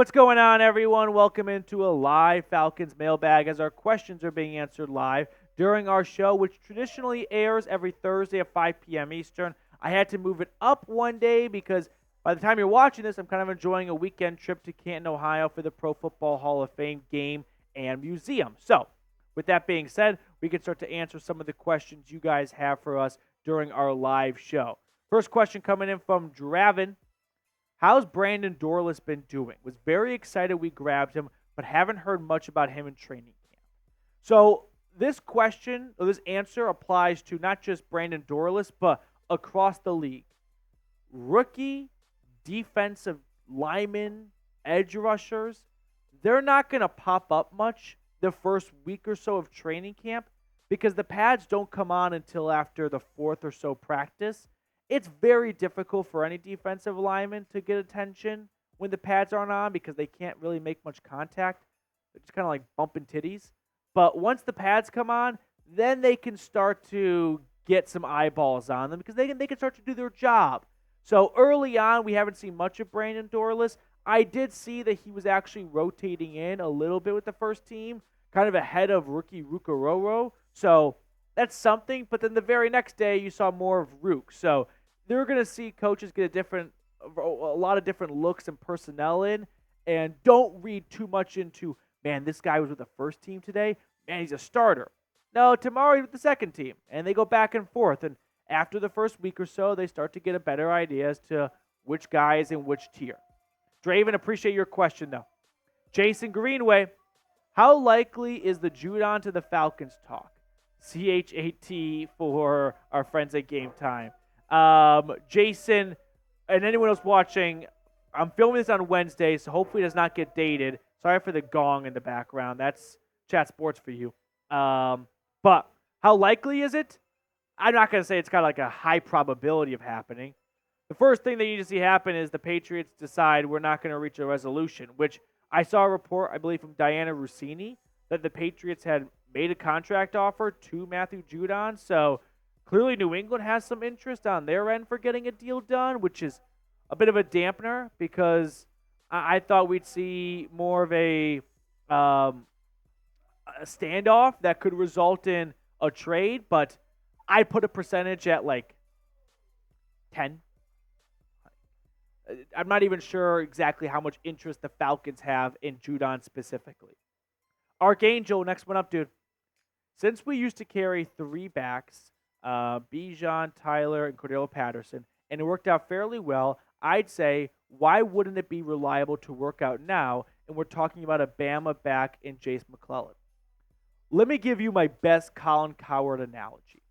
What's going on, everyone? Welcome into a live Falcons mailbag as our questions are being answered live during our show, which traditionally airs every Thursday at 5 p.m. Eastern. I had to move it up one day because by the time you're watching this, I'm kind of enjoying a weekend trip to Canton, Ohio for the Pro Football Hall of Fame game and museum. So, with that being said, we can start to answer some of the questions you guys have for us during our live show. First question coming in from Draven. How's Brandon Dorlus been doing? Was very excited we grabbed him, but haven't heard much about him in training camp. So this question, or this answer, applies to not just Brandon Dorlus, but across the league. Rookie defensive linemen, edge rushers, they're not going to pop up much the first week or so of training camp because the pads don't come on until after the fourth or so practice. It's very difficult for any defensive lineman to get attention when the pads aren't on because they can't really make much contact. They're just kind of like bumping titties. But once the pads come on, then they can start to get some eyeballs on them because they can start to do their job. So early on, we haven't seen much of Brandon Dorlus. I did see that he was actually rotating in a little bit with the first team, kind of ahead of rookie Rukaroro. So that's something. But then the very next day, you saw more of Rook. So they're going to see coaches get a lot of different looks and personnel in, and don't read too much into, man, this guy was with the first team today, man, he's a starter. No, tomorrow he's with the second team, and they go back and forth, and after the first week or so, they start to get a better idea as to which guy is in which tier. Draven, appreciate your question, though. Jason Greenway, how likely is the Judon to the Falcons talk? CHAT for our friends at Game Time. Jason, and anyone else watching, I'm filming this on Wednesday, so hopefully it does not get dated. Sorry for the gong in the background. That's Chat Sports for you. But how likely is it? I'm not going to say it's got like a high probability of happening. The first thing that you need to see happen is the Patriots decide we're not going to reach a resolution, which I saw a report, I believe, from Diana Rossini that the Patriots had made a contract offer to Matthew Judon. So clearly, New England has some interest on their end for getting a deal done, which is a bit of a dampener because I thought we'd see more of a standoff that could result in a trade, but I put a percentage at like 10. I'm not even sure exactly how much interest the Falcons have in Judon specifically. Archangel, next one up, dude. Since we used to carry 3 backs, Bijan, Tyler, and Cordero Patterson, and it worked out fairly well, I'd say, why wouldn't it be reliable to work out now? And we're talking about a Bama back in Jace McClellan. Let me give you my best Colin Cowherd analogy.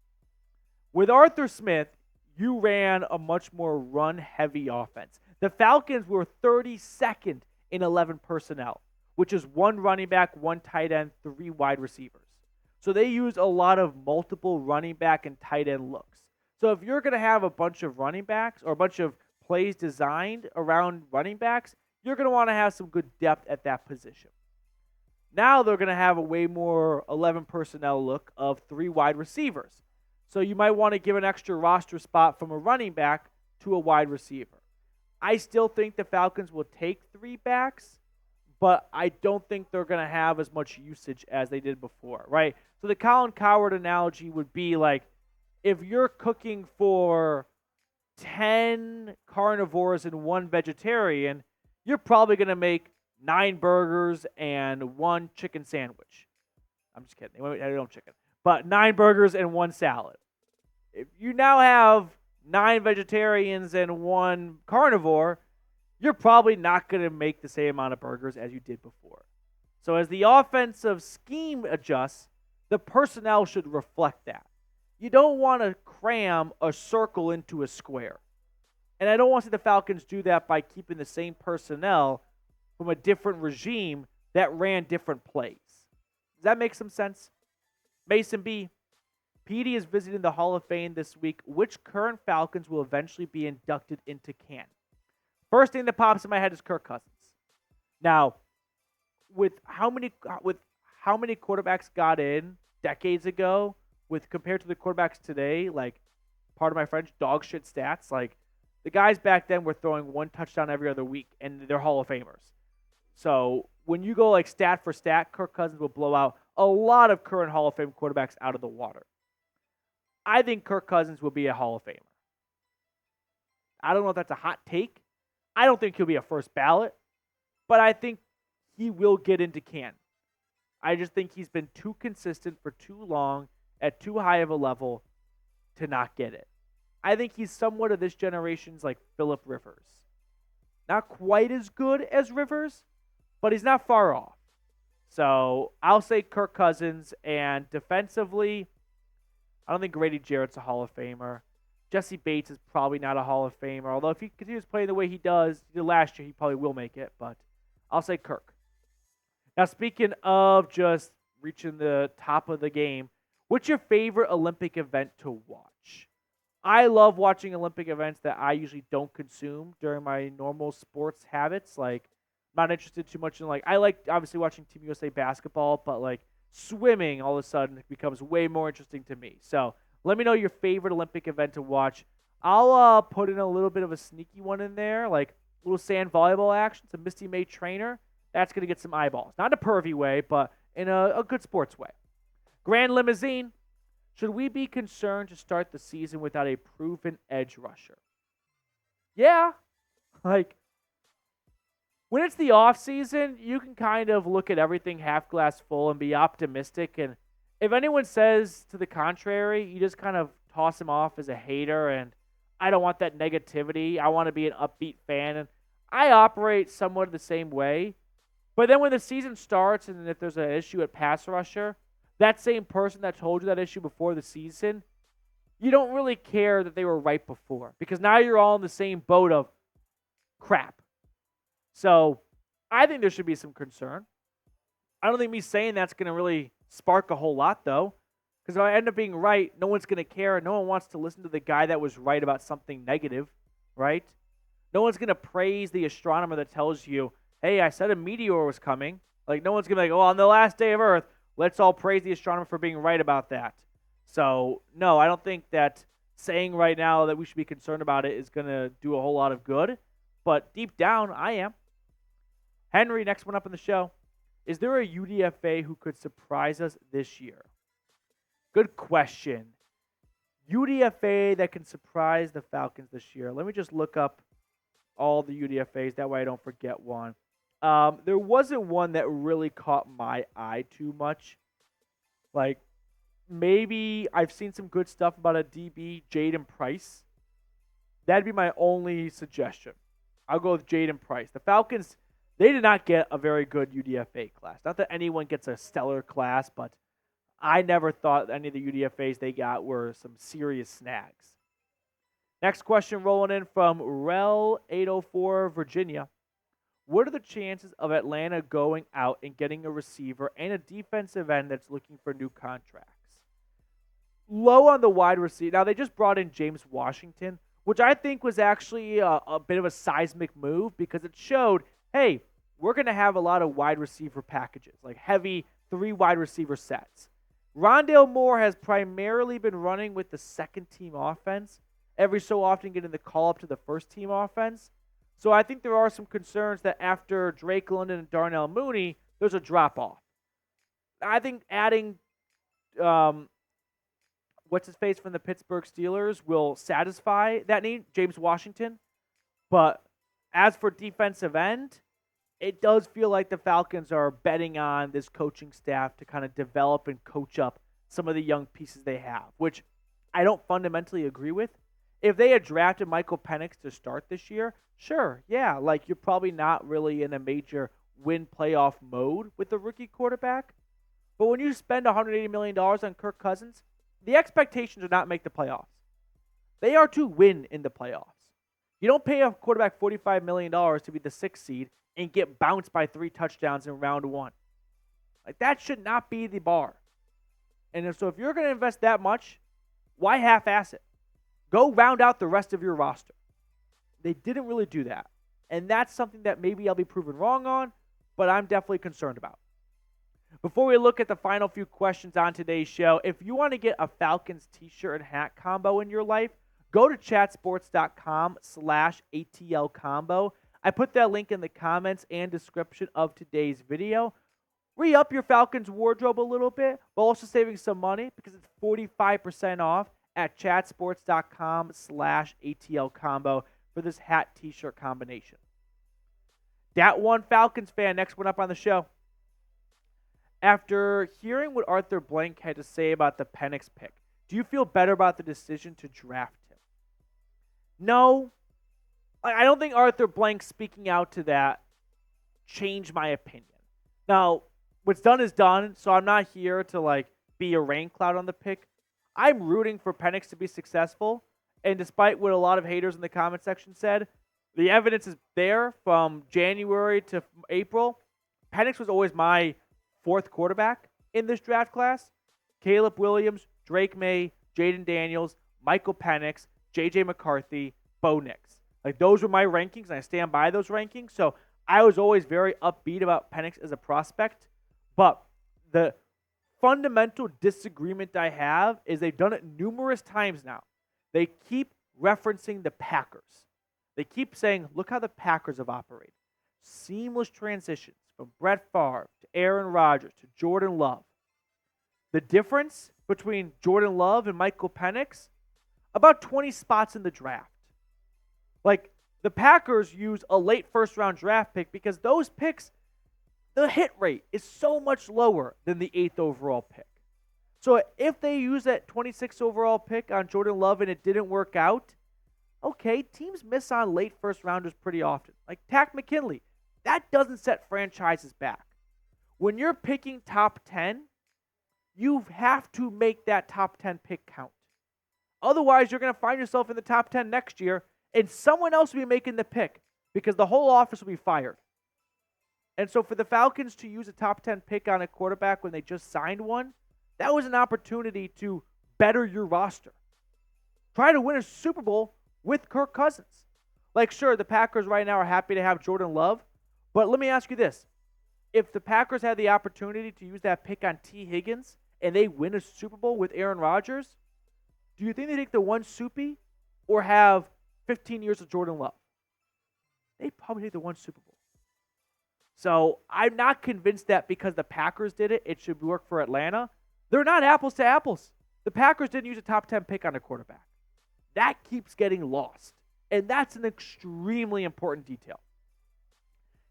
With Arthur Smith, you ran a much more run-heavy offense. The Falcons were 32nd in 11 personnel, which is 1 running back, 1 tight end, 3 wide receivers. So they use a lot of multiple running back and tight end looks. So if you're going to have a bunch of running backs or a bunch of plays designed around running backs, you're going to want to have some good depth at that position. Now they're going to have a way more 11 personnel look of 3 wide receivers. So you might want to give an extra roster spot from a running back to a wide receiver. I still think the Falcons will take 3 backs, but I don't think they're going to have as much usage as they did before, right? So the Colin Cowherd analogy would be like, if you're cooking for 10 carnivores and 1 vegetarian, you're probably going to make 9 burgers and 1 chicken sandwich. I'm just kidding. I don't chicken. But 9 burgers and 1 salad. If you now have 9 vegetarians and 1 carnivore, you're probably not going to make the same amount of burgers as you did before. So as the offensive scheme adjusts, the personnel should reflect that. You don't want to cram a circle into a square. And I don't want to see the Falcons do that by keeping the same personnel from a different regime that ran different plays. Does that make some sense? Mason B. Petey is visiting the Hall of Fame this week. Which current Falcons will eventually be inducted into Canton? First thing that pops in my head is Kirk Cousins. Now, with how many quarterbacks got in decades ago, compared to the quarterbacks today, like, part of my French, dog shit stats, like, the guys back then were throwing 1 touchdown every other week, and they're Hall of Famers. So when you go like stat for stat, Kirk Cousins will blow out a lot of current Hall of Fame quarterbacks out of the water. I think Kirk Cousins will be a Hall of Famer. I don't know if that's a hot take. I don't think he'll be a first ballot, but I think he will get into Canton. I just think he's been too consistent for too long at too high of a level to not get it. I think he's somewhat of this generation's like Phillip Rivers. Not quite as good as Rivers, but he's not far off. So I'll say Kirk Cousins, and defensively, I don't think Grady Jarrett's a Hall of Famer. Jesse Bates is probably not a Hall of Famer, although if he continues playing the way he did last year, he probably will make it, but I'll say Kirk. Now, speaking of just reaching the top of the game, what's your favorite Olympic event to watch? I love watching Olympic events that I usually don't consume during my normal sports habits. Like, I'm not interested too much in, like, I like obviously watching Team USA basketball, but like swimming all of a sudden becomes way more interesting to me. So let me know your favorite Olympic event to watch. I'll put in a little bit of a sneaky one in there, like a little sand volleyball action, some Misty May Trainer. That's going to get some eyeballs. Not in a pervy way, but in a good sports way. Grand Limousine. Should we be concerned to start the season without a proven edge rusher? Yeah. Like, when it's the off season, you can kind of look at everything half glass full and be optimistic. And if anyone says to the contrary, you just kind of toss them off as a hater. And I don't want that negativity. I want to be an upbeat fan. And I operate somewhat the same way. But then when the season starts and if there's an issue at pass rusher, that same person that told you that issue before the season, you don't really care that they were right before, because now you're all in the same boat of crap. So I think there should be some concern. I don't think me saying that's going to really spark a whole lot, though, because if I end up being right, no one's going to care. No one wants to listen to the guy that was right about something negative, right? No one's going to praise the astronomer that tells you, hey, I said a meteor was coming. Like, no one's going to be like, oh, on the last day of Earth, let's all praise the astronomer for being right about that. So, no, I don't think that saying right now that we should be concerned about it is going to do a whole lot of good. But deep down, I am. Henry, next one up in the show. Is there a UDFA who could surprise us this year? Good question. UDFA that can surprise the Falcons this year. Let me just look up all the UDFAs. That way I don't forget one. There wasn't one that really caught my eye too much. Like, maybe I've seen some good stuff about a DB, Jaden Price. That'd be my only suggestion. I'll go with Jaden Price. The Falcons, they did not get a very good UDFA class. Not that anyone gets a stellar class, but I never thought any of the UDFAs they got were some serious snags. Next question rolling in from Rel 804 Virginia. What are the chances of Atlanta going out and getting a receiver and a defensive end that's looking for new contracts? Low on the wide receiver. Now, they just brought in James Washington, which I think was actually a bit of a seismic move because it showed, hey, we're going to have a lot of wide receiver packages, like heavy 3 wide receiver sets. Rondale Moore has primarily been running with the second-team offense, every so often getting the call up to the first-team offense. So I think there are some concerns that after Drake London and Darnell Mooney, there's a drop-off. I think adding what's-his-face from the Pittsburgh Steelers will satisfy that need, James Washington. But as for defensive end, it does feel like the Falcons are betting on this coaching staff to kind of develop and coach up some of the young pieces they have, which I don't fundamentally agree with. If they had drafted Michael Penix to start this year, sure, yeah, like you're probably not really in a major win playoff mode with the rookie quarterback. But when you spend $180 million on Kirk Cousins, the expectations are not make the playoffs. They are to win in the playoffs. You don't pay a quarterback $45 million to be the 6th seed and get bounced by 3 touchdowns in round 1. Like, that should not be the bar. And so if you're going to invest that much, why half-ass it? Go round out the rest of your roster. They didn't really do that. And that's something that maybe I'll be proven wrong on, but I'm definitely concerned about. Before we look at the final few questions on today's show, if you want to get a Falcons t-shirt and hat combo in your life, go to chatsports.com/ATL Combo. I put that link in the comments and description of today's video. Re-up your Falcons wardrobe a little bit, but also saving some money because it's 45% off at chatsportscom ATL for this hat t-shirt combination. Dat one Falcons fan, next one up on the show. After hearing what Arthur Blank had to say about the Penix pick, do you feel better about the decision to draft him? No. I don't think Arthur Blank speaking out to that changed my opinion. Now, what's done is done, so I'm not here to be a rain cloud on the pick. I'm rooting for Penix to be successful, and despite what a lot of haters in the comment section said, the evidence is there from January to April. Penix was always my fourth quarterback in this draft class. Caleb Williams, Drake May, Jaden Daniels, Michael Penix, J.J. McCarthy, Bo Nix. Those were my rankings, and I stand by those rankings. So I was always very upbeat about Penix as a prospect. But the fundamental disagreement I have is they've done it numerous times now. They keep referencing the Packers. They keep saying, look how the Packers have operated. Seamless transitions from Brett Favre to Aaron Rodgers to Jordan Love. The difference between Jordan Love and Michael Penix, about 20 spots in the draft. The Packers use a late first-round draft pick because those picks, the hit rate is so much lower than the 8th overall pick. So if they use that 26th overall pick on Jordan Love and it didn't work out, okay, teams miss on late first-rounders pretty often. Tack McKinley, that doesn't set franchises back. When you're picking top 10, you have to make that top 10 pick count. Otherwise, you're going to find yourself in the top 10 next year, and someone else will be making the pick because the whole office will be fired. And so for the Falcons to use a top 10 pick on a quarterback when they just signed one, that was an opportunity to better your roster. Try to win a Super Bowl with Kirk Cousins. Sure, the Packers right now are happy to have Jordan Love, but let me ask you this. If the Packers had the opportunity to use that pick on T. Higgins and they win a Super Bowl with Aaron Rodgers, do you think they take the one Soupy or have 15 years of Jordan Love? They'd probably take the one Super Bowl. So I'm not convinced that because the Packers did it, it should work for Atlanta. They're not apples to apples. The Packers didn't use a top 10 pick on a quarterback. That keeps getting lost. And that's an extremely important detail.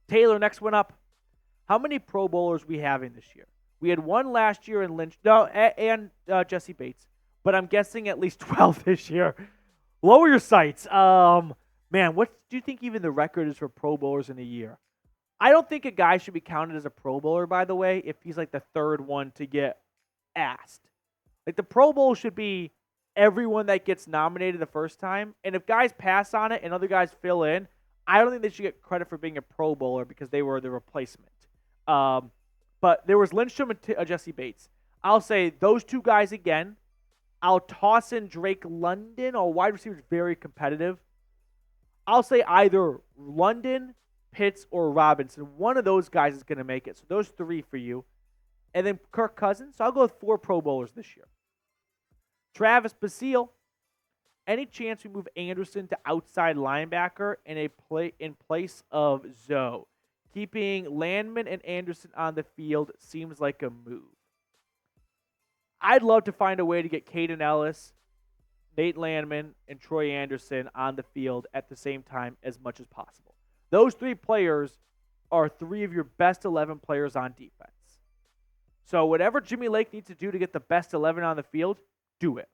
Taylor, next one up. How many Pro Bowlers we having this year? We had one last year in Lynch, and Jesse Bates, but I'm guessing at least 12 this year. Lower your sights. Man, what do you think even the record is for Pro Bowlers in a year? I don't think a guy should be counted as a Pro Bowler, by the way, if he's the third one to get asked. The Pro Bowl should be everyone that gets nominated the first time, and if guys pass on it and other guys fill in, I don't think they should get credit for being a Pro Bowler because they were the replacement. But there was Lindstrom and Jesse Bates. I'll say those two guys again. I'll toss in Drake London. Our wide receiver is very competitive. I'll say either London, Pitts, or Robinson. One of those guys is going to make it. So those three for you. And then Kirk Cousins. So I'll go with 4 Pro Bowlers this year. Travis Basile. Any chance we move Andersen to outside linebacker in place of Zoe? Keeping Landman and Andersen on the field seems like a move. I'd love to find a way to get Caden Ellis, Nate Landman, and Troy Andersen on the field at the same time as much as possible. Those 3 players are 3 of your best 11 players on defense. So whatever Jimmy Lake needs to do to get the best 11 on the field, do it.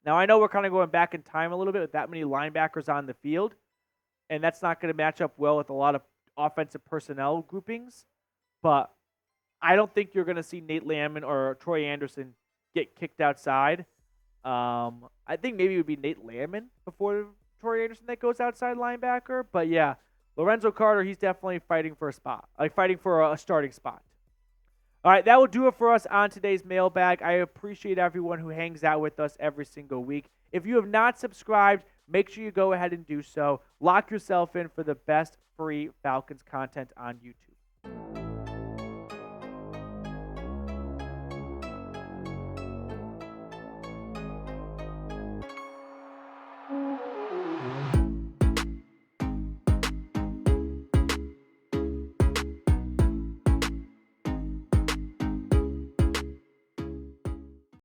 Now, I know we're kind of going back in time a little bit with that many linebackers on the field, and that's not going to match up well with a lot of offensive personnel groupings, but I don't think you're going to see Nate Landman or Troy Andersen get kicked outside. I think maybe it would be Nate Landman before Troy Andersen that goes outside linebacker, but yeah, Lorenzo Carter, he's definitely fighting for a spot, fighting for a starting spot. All right, that will do it for us on today's mailbag. I appreciate everyone who hangs out with us every single week. If you have not subscribed, make sure you go ahead and do so. Lock yourself in for the best free Falcons content on YouTube.